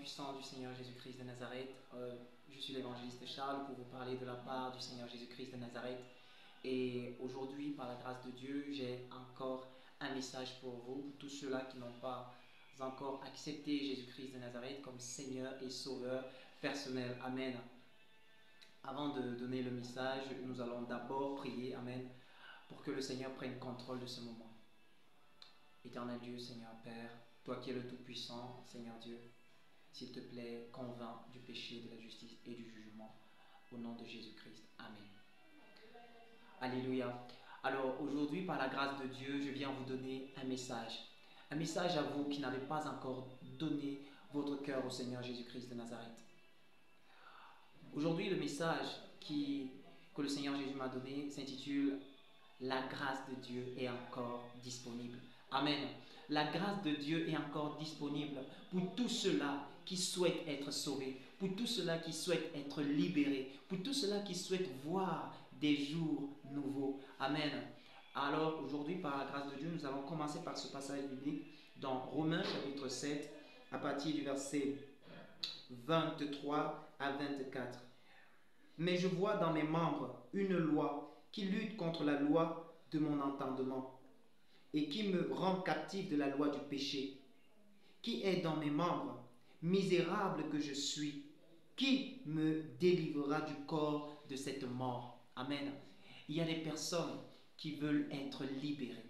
puissant du Seigneur Jésus-Christ de Nazareth. Je suis l'évangéliste Charles pour vous parler de la part du Seigneur Jésus-Christ de Nazareth. Et aujourd'hui, par la grâce de Dieu, j'ai encore un message pour vous, pour tous ceux-là qui n'ont pas encore accepté Jésus-Christ de Nazareth comme Seigneur et Sauveur personnel. Amen. Avant de donner le message, nous allons d'abord prier, Amen, pour que le Seigneur prenne contrôle de ce moment. Éternel Dieu, Seigneur Père, toi qui es le Tout-Puissant, Seigneur Dieu, s'il te plaît, convainc du péché, de la justice et du jugement, au nom de Jésus-Christ. Amen. Alléluia. Alors aujourd'hui, par la grâce de Dieu, je viens vous donner un message. Un message à vous qui n'avez pas encore donné votre cœur au Seigneur Jésus-Christ de Nazareth. Aujourd'hui, le message que le Seigneur Jésus m'a donné s'intitule « La grâce de Dieu est encore disponible ». Amen. La grâce de Dieu est encore disponible pour tous ceux-là qui souhaitent être sauvés, pour tous ceux-là qui souhaitent être libérés, pour tous ceux-là qui souhaitent voir des jours nouveaux. Amen. Alors aujourd'hui, par la grâce de Dieu, nous allons commencer par ce passage biblique dans Romains chapitre 7, à partir du verset 23 à 24. Mais je vois dans mes membres une loi qui lutte contre la loi de mon entendement et qui me rend captif de la loi du péché, qui est dans mes membres. Misérable que je suis, qui me délivrera du corps de cette mort? Amen. Il y a des personnes qui veulent être libérées.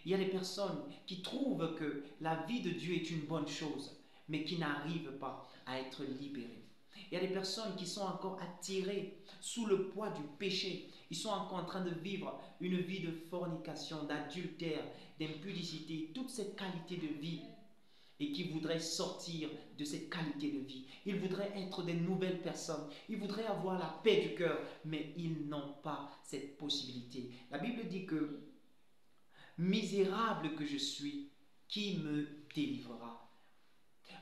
Il y a des personnes qui trouvent que la vie de Dieu est une bonne chose, mais qui n'arrivent pas à être libérées. Il y a des personnes qui sont encore attirées sous le poids du péché. Ils sont encore en train de vivre une vie de fornication, d'adultère, d'impudicité, toute cette qualité de vie, et qui voudraient sortir de cette qualité de vie. Ils voudraient être des nouvelles personnes. Ils voudraient avoir la paix du cœur, mais ils n'ont pas cette possibilité. La Bible dit que « Misérable que je suis, qui me délivrera ?»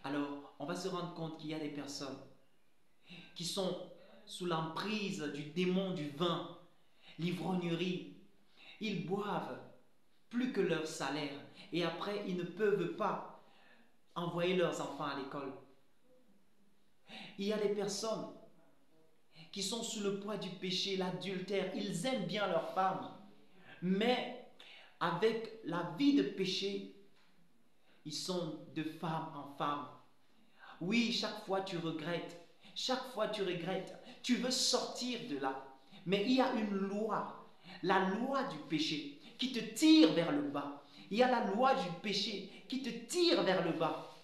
Alors, on va se rendre compte qu'il y a des personnes qui sont sous l'emprise du démon du vin, l'ivrognerie. Ils boivent plus que leur salaire et après ils ne peuvent pas envoyer leurs enfants à l'école. Il y a des personnes qui sont sous le poids du péché, l'adultère. Ils aiment bien leur femme, mais avec la vie de péché, ils sont de femme en femme. Oui, chaque fois tu regrettes. Chaque fois tu regrettes, tu veux sortir de là. Mais il y a une loi, la loi du péché, qui te tire vers le bas. Il y a la loi du péché qui te tire vers le bas.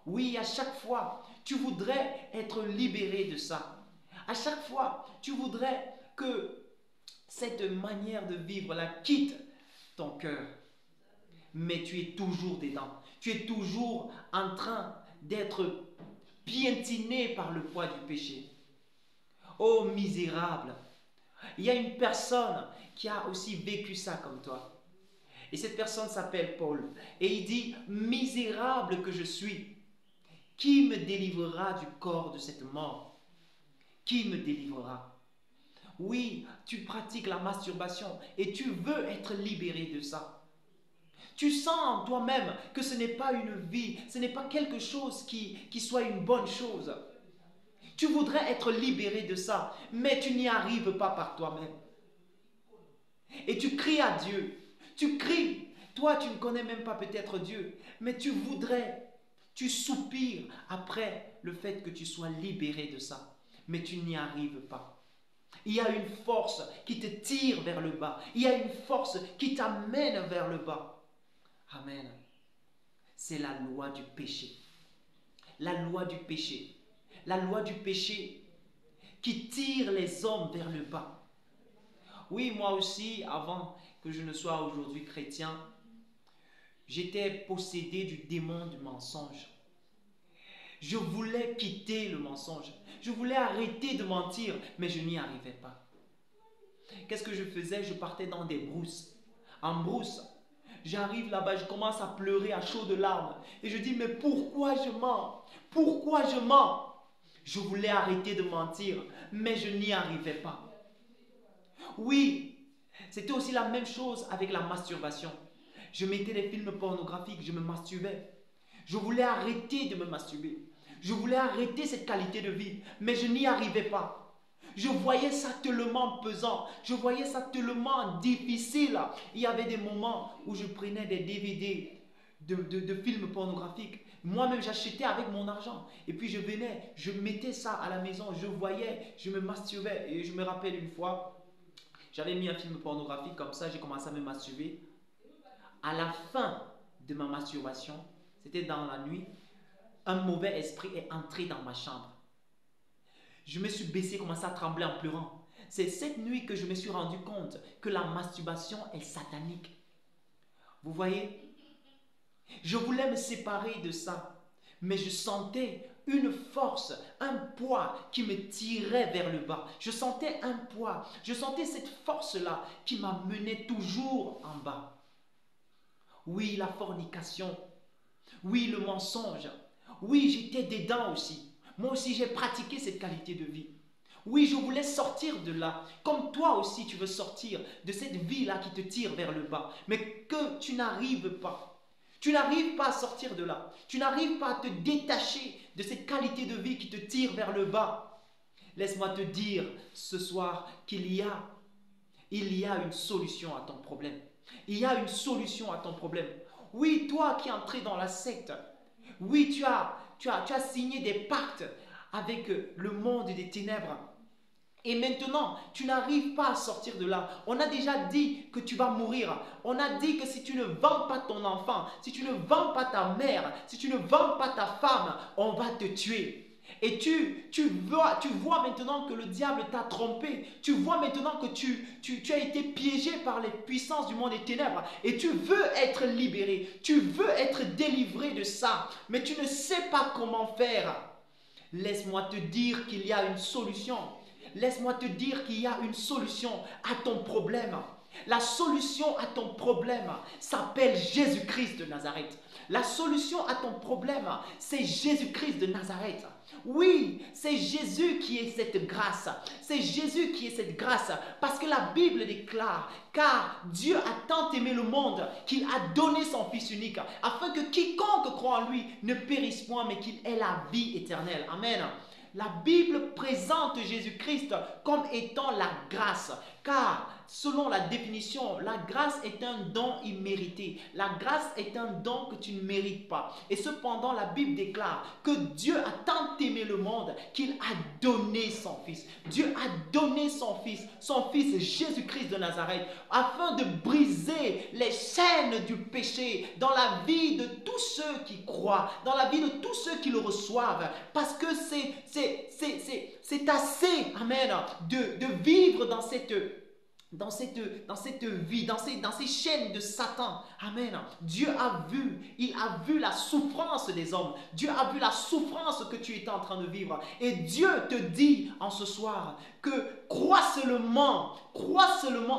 Oui, à chaque fois, tu voudrais être libéré de ça. À chaque fois, tu voudrais que cette manière de vivre-là quitte ton cœur. Mais tu es toujours dedans. Tu es toujours en train d'être piétiné par le poids du péché. Oh misérable! Il y a une personne qui a aussi vécu ça comme toi. Et cette personne s'appelle Paul. Et il dit, misérable que je suis, qui me délivrera du corps de cette mort? Qui me délivrera? Oui, tu pratiques la masturbation et tu veux être libéré de ça. Tu sens en toi-même que ce n'est pas une vie, ce n'est pas quelque chose qui soit une bonne chose. Tu voudrais être libéré de ça, mais tu n'y arrives pas par toi-même. Et tu cries à Dieu, tu cries. Toi, tu ne connais même pas peut-être Dieu, mais tu voudrais, tu soupires après le fait que tu sois libéré de ça, mais tu n'y arrives pas. Il y a une force qui te tire vers le bas. Il y a une force qui t'amène vers le bas. Amen. C'est la loi du péché. La loi du péché. La loi du péché qui tire les hommes vers le bas. Oui, moi aussi, avant que je ne sois aujourd'hui chrétien, j'étais possédé du démon du mensonge. Je voulais quitter le mensonge. Je voulais arrêter de mentir, mais je n'y arrivais pas. Qu'est-ce que je faisais? Je partais dans des brousses. En brousse, j'arrive là-bas, je commence à pleurer à chaudes larmes. Et je dis, mais pourquoi je mens? Pourquoi je mens? Je voulais arrêter de mentir, mais je n'y arrivais pas. Oui, c'était aussi la même chose avec la masturbation. Je mettais des films pornographiques, je me masturbais. Je voulais arrêter de me masturber. Je voulais arrêter cette qualité de vie, mais je n'y arrivais pas. Je voyais ça tellement pesant, je voyais ça tellement difficile. Il y avait des moments où je prenais des DVD de films pornographiques. Moi-même, j'achetais avec mon argent. Et puis je venais, je mettais ça à la maison, je voyais, je me masturbais. Et je me rappelle une fois, j'avais mis un film pornographique comme ça, j'ai commencé à me masturber. À la fin de ma masturbation, c'était dans la nuit, un mauvais esprit est entré dans ma chambre. Je me suis baissé, commencé à trembler en pleurant. C'est cette nuit que je me suis rendu compte que la masturbation est satanique. Vous voyez? Je voulais me séparer de ça, mais je sentais une force, un poids qui me tirait vers le bas. Je sentais un poids, je sentais cette force-là qui m'amenait toujours en bas. Oui, la fornication. Oui, le mensonge. Oui, j'étais dedans aussi. Moi aussi, j'ai pratiqué cette qualité de vie. Oui, je voulais sortir de là. Comme toi aussi, tu veux sortir de cette vie-là qui te tire vers le bas. Mais que tu n'arrives pas. Tu n'arrives pas à sortir de là. Tu n'arrives pas à te détacher de cette qualité de vie qui te tire vers le bas. Laisse-moi te dire ce soir qu'il y a une solution à ton problème. Il y a une solution à ton problème. Oui, toi qui es entré dans la secte, oui, tu as signé des pactes avec le monde des ténèbres. Et maintenant, tu n'arrives pas à sortir de là. On a déjà dit que tu vas mourir. On a dit que si tu ne vends pas ton enfant, si tu ne vends pas ta mère, si tu ne vends pas ta femme, on va te tuer. Et tu vois maintenant que le diable t'a trompé. Tu vois maintenant que tu as été piégé par les puissances du monde des ténèbres. Et tu veux être libéré. Tu veux être délivré de ça. Mais tu ne sais pas comment faire. Laisse-moi te dire qu'il y a une solution. Laisse-moi te dire qu'il y a une solution à ton problème. La solution à ton problème s'appelle Jésus-Christ de Nazareth. La solution à ton problème, c'est Jésus-Christ de Nazareth. Oui, c'est Jésus qui est cette grâce. C'est Jésus qui est cette grâce. Parce que la Bible déclare, car Dieu a tant aimé le monde qu'il a donné son Fils unique, afin que quiconque croit en lui ne périsse point, mais qu'il ait la vie éternelle. Amen. La Bible présente Jésus-Christ comme étant la grâce, car selon la définition, la grâce est un don immérité. La grâce est un don que tu ne mérites pas. Et cependant, la Bible déclare que Dieu a tant aimé le monde qu'il a donné son Fils. Dieu a donné son Fils Jésus-Christ de Nazareth, afin de briser les chaînes du péché dans la vie de tous ceux qui croient, dans la vie de tous ceux qui le reçoivent. Parce que c'est assez, amen, de vivre dans cette vie, dans ces chaînes de Satan. Amen. Dieu il a vu la souffrance des hommes. Dieu a vu la souffrance que tu étais en train de vivre. Et Dieu te dit en ce soir que crois seulement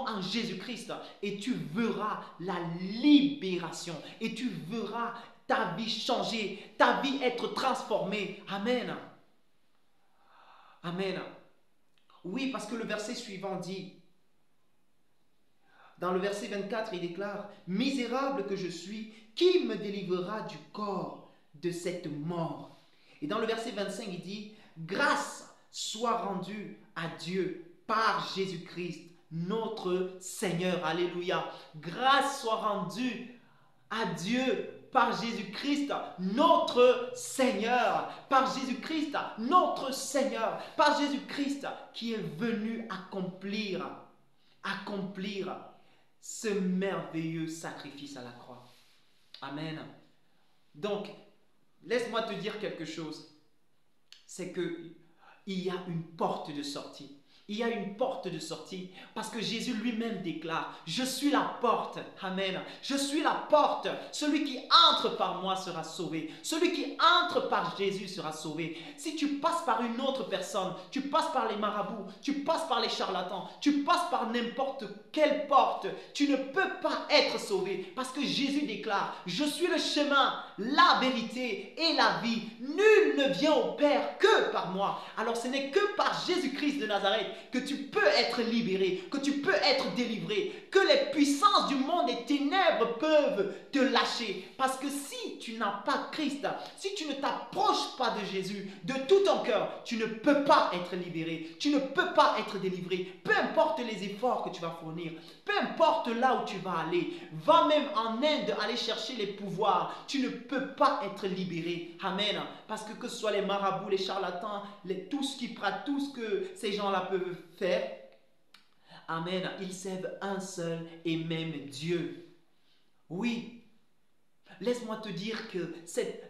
en Jésus-Christ et tu verras la libération. Et tu verras ta vie changer, ta vie être transformée. Amen. Amen. Oui, parce que le verset suivant dit, dans le verset 24, il déclare, « Misérable que je suis, qui me délivrera du corps de cette mort ?» Et dans le verset 25, il dit, « Grâce soit rendue à Dieu par Jésus-Christ, notre Seigneur. » Alléluia. Grâce soit rendue à Dieu par Jésus-Christ, notre Seigneur. Par Jésus-Christ, notre Seigneur. Par Jésus-Christ qui est venu accomplir ce merveilleux sacrifice à la croix. Amen. Donc, laisse-moi te dire quelque chose. C'est qu'il y a une porte de sortie. Il y a une porte de sortie parce que Jésus lui-même déclare, « Je suis la porte. » Amen. Je suis la porte. Celui qui entre par moi sera sauvé. Celui qui entre par Jésus sera sauvé. Si tu passes par une autre personne, tu passes par les marabouts, tu passes par les charlatans, tu passes par n'importe quelle porte, tu ne peux pas être sauvé parce que Jésus déclare, « Je suis le chemin, la vérité et la vie. Nul ne vient au Père que par moi. » Alors ce n'est que par Jésus-Christ de Nazareth que tu peux être libéré, que tu peux être délivré, que les puissances du monde des ténèbres peuvent te lâcher. Parce que si tu n'as pas Christ, si tu ne t'approches pas de Jésus de tout ton cœur, tu ne peux pas être libéré, tu ne peux pas être délivré. Peu importe les efforts que tu vas fournir, peu importe là où tu vas aller, va même en Inde aller chercher les pouvoirs, tu ne peux pas être libéré. Amen. Parce que ce soit les marabouts, les charlatans, tout ce tout ce que ces gens-là peuvent faire, amen, ils servent un seul et même Dieu. Oui, laisse-moi te dire que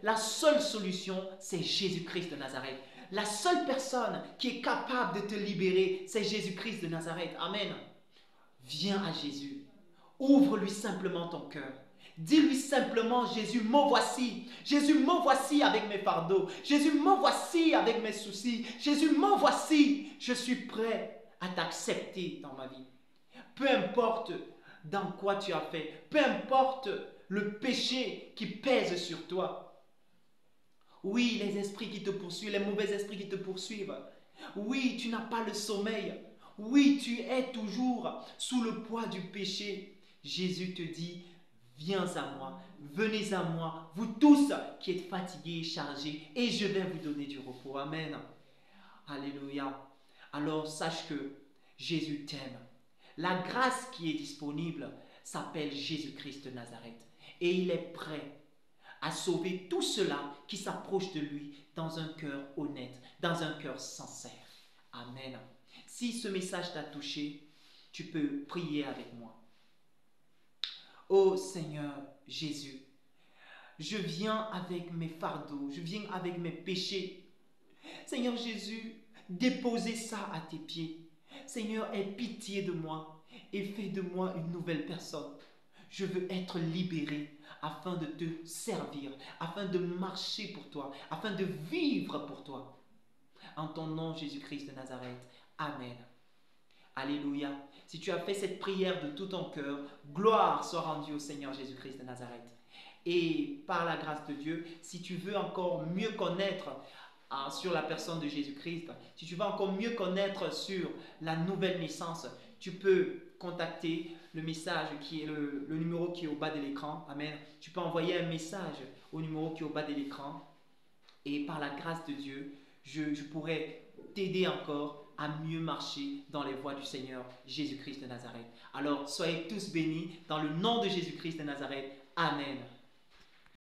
la seule solution, c'est Jésus-Christ de Nazareth. La seule personne qui est capable de te libérer, c'est Jésus-Christ de Nazareth. Amen. Viens à Jésus. Ouvre-lui simplement ton cœur. Dis-lui simplement, Jésus, me voici. Jésus, me voici avec mes fardeaux. Jésus, me voici avec mes soucis. Jésus, me voici. Je suis prêt à t'accepter dans ma vie. Peu importe dans quoi tu as fait. Peu importe le péché qui pèse sur toi. Oui, les esprits qui te poursuivent, les mauvais esprits qui te poursuivent. Oui, tu n'as pas le sommeil. Oui, tu es toujours sous le poids du péché. Jésus te dit, viens à moi, venez à moi, vous tous qui êtes fatigués et chargés, et je vais vous donner du repos. Amen. Alléluia. Alors sache que Jésus t'aime. La grâce qui est disponible s'appelle Jésus-Christ de Nazareth. Et il est prêt à sauver tout cela qui s'approche de lui dans un cœur honnête, dans un cœur sincère. Amen. Si ce message t'a touché, tu peux prier avec moi. Ô Seigneur Jésus, je viens avec mes fardeaux, je viens avec mes péchés. Seigneur Jésus, déposez ça à tes pieds. Seigneur, aie pitié de moi et fais de moi une nouvelle personne. Je veux être libéré afin de te servir, afin de marcher pour toi, afin de vivre pour toi. En ton nom, Jésus-Christ de Nazareth. Amen. Alléluia. Si tu as fait cette prière de tout ton cœur, gloire soit rendue au Seigneur Jésus-Christ de Nazareth. Et par la grâce de Dieu, si tu veux encore mieux connaître sur la personne de Jésus-Christ, si tu veux encore mieux connaître sur la nouvelle naissance, tu peux contacter le message qui est le numéro qui est au bas de l'écran. Amen. Tu peux envoyer un message au numéro qui est au bas de l'écran. Et par la grâce de Dieu, je pourrais t'aider encore à mieux marcher dans les voies du Seigneur Jésus-Christ de Nazareth. Alors, soyez tous bénis dans le nom de Jésus-Christ de Nazareth. Amen.